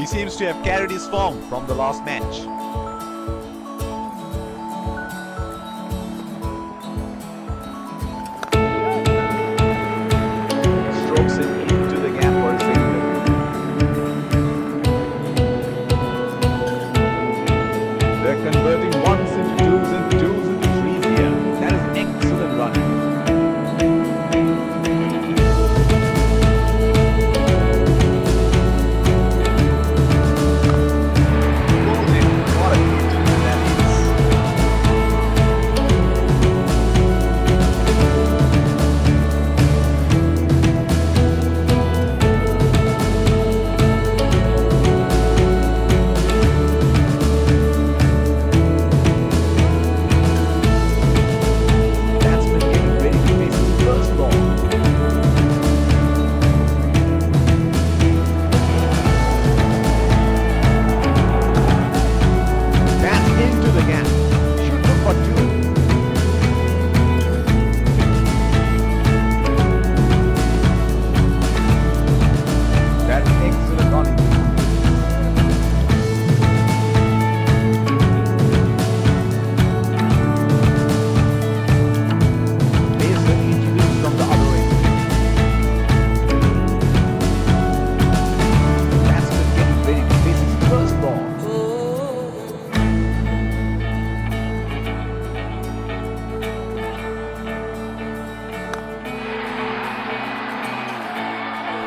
He seems to have carried his form from the last match. Strokes it into the gap for a single. They're converting ones into twos and twos into threes here. That is excellent running.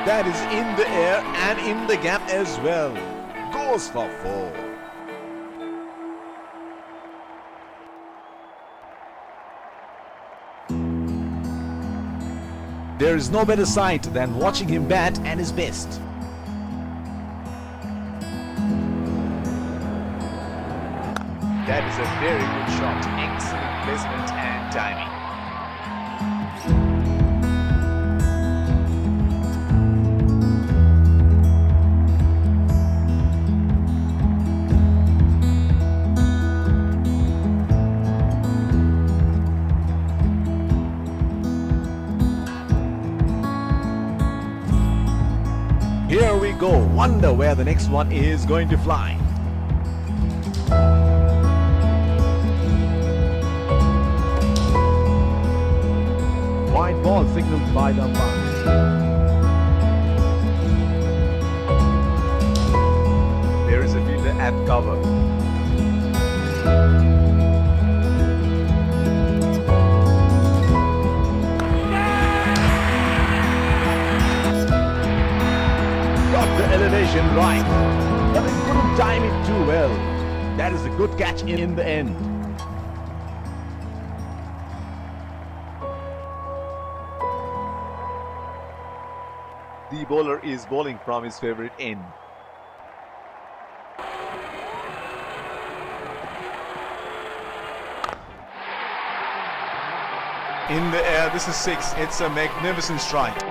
That is in the air and in the gap as well. Goes for 4. There is no better sight than watching him bat at his best. That is a very good shot. Excellent placement and timing. Here we go. Wonder where the next one is going to fly. Wide ball signaled by the umpire. There is a fielder at cover. Elevation right, but they couldn't time it too well. That is a good catch in the end. The bowler is bowling from his favorite end. In the air, this is 6. It's a magnificent strike.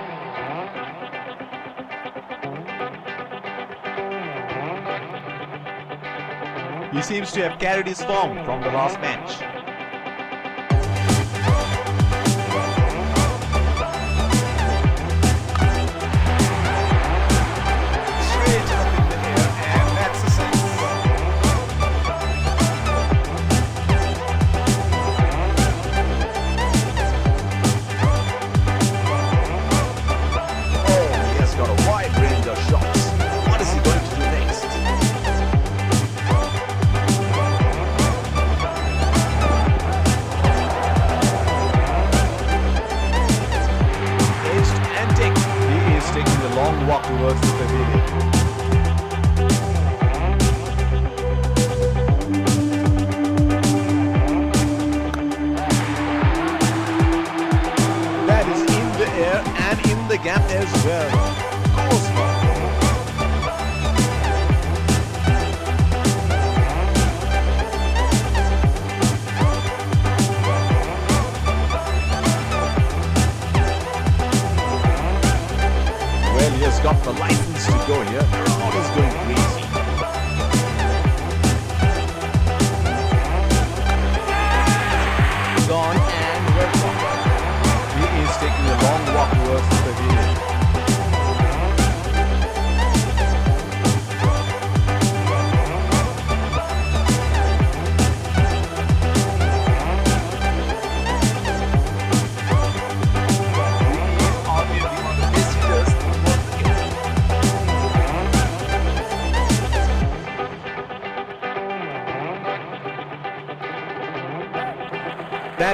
He seems to have carried his form from the last match. Straight up in the air, and that's a 6. Oh, he has got a wide range of shots. What is he going to do next? Taking a long walk towards the pavilion. That is in the air and in the gap as well. Goes for 4. He has got the license to go here. The crowd is going crazy. Gone and well covered. He is taking a long walk towards the pavilion.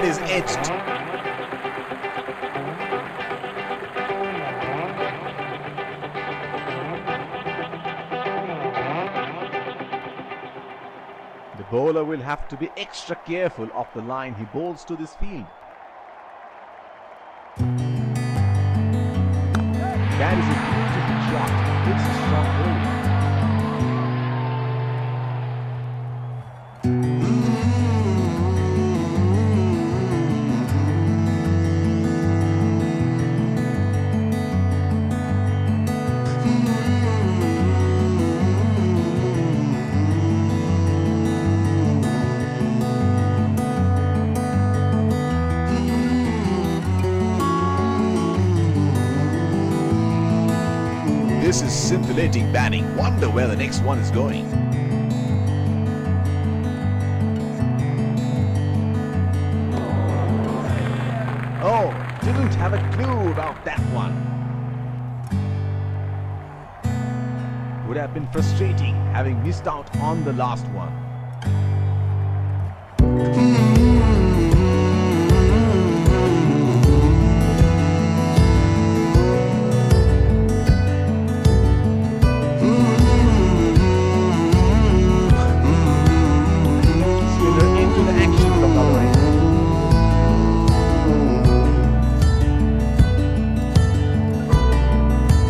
That is edged. The bowler will have to be extra careful of the line he bowls to this field. That is a beautiful shot. It's a strong bowling. This is scintillating batting. Wonder where the next one is going. Oh, didn't have a clue about that one. Would have been frustrating having missed out on the last one.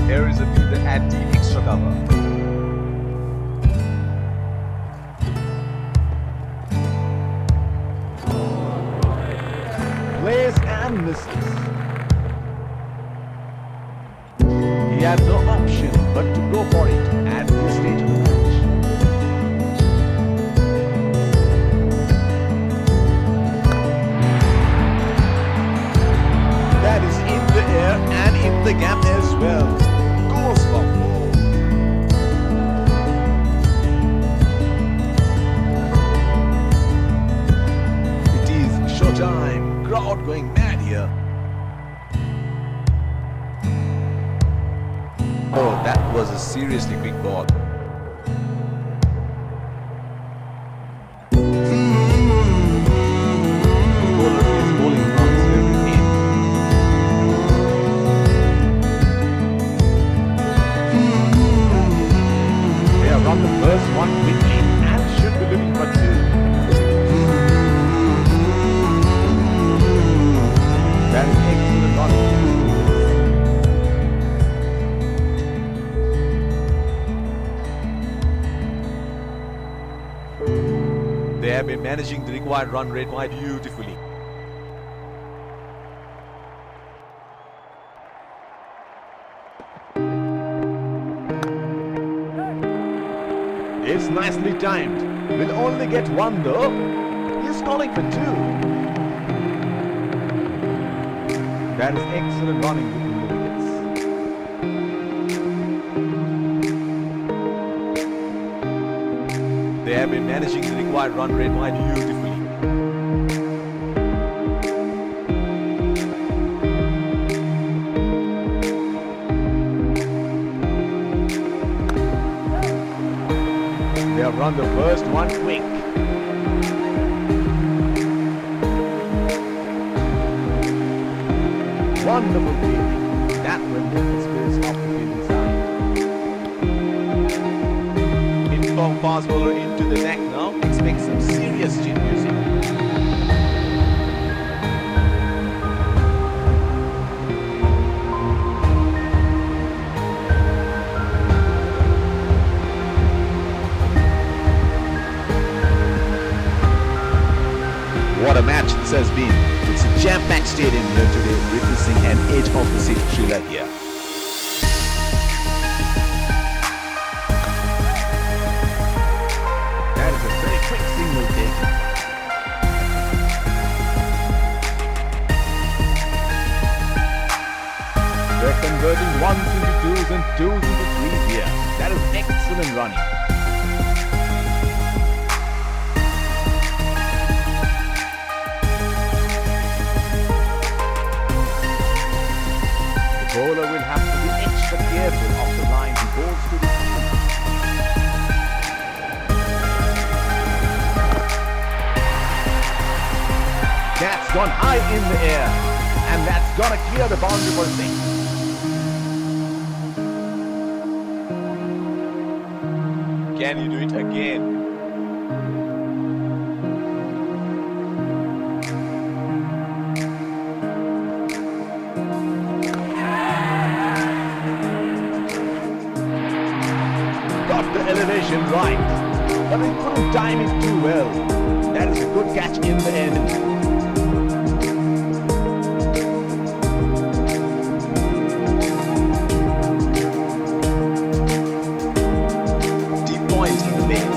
Here is a fielder at the extra cover. Plays and misses. He had no option but to go for it at this stage of the match. That is in the air and in the gap as well. Goes for 4. It is showtime. Crowd going mad here. Oh, that was a seriously quick ball. The bowler is bowling runs every in. They have run the first one quickly and should be looking for 2. That is excellent running. They have been managing the required run rate quite beautifully. It's nicely timed. Will only get 1 though. He's calling for 2. That is excellent running between the wickets. They have been managing the required run rate quite beautifully. They have run the first one quick. Wonderful fielding. That will lift the spirits off the fielding side. Informed fast bowler into the deck now. Expect some serious chin music. What a match this has been. It's a jam-packed stadium here today, witnessing an edge-of-the-seat thriller here. That is a very quick single take. They're converting 1s into 2s and 2s into 3s here. That is excellent running. The bowler will have to be extra careful of the line he bowls to the field. That's gone high in the air. And that's gonna clear the boundary for six. Can you do it again? Got the elevation right, but he couldn't time it too well. That is a good catch in the end. Deep point in the net.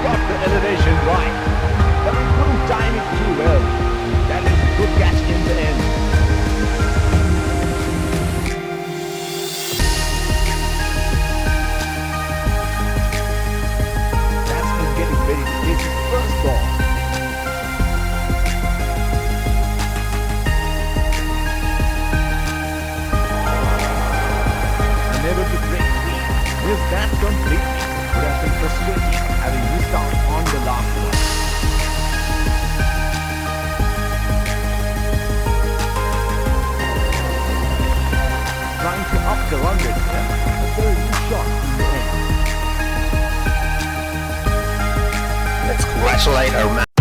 Got the elevation right, but he couldn't time it too well. That is a good catch in the end. Batsman getting ready to take his first ball. Unable to break free. Missed that completely. Would have been frustrating having missed out on the last one. Trying to up the run rate here. A very good shot in the end. Let's congratulate our man.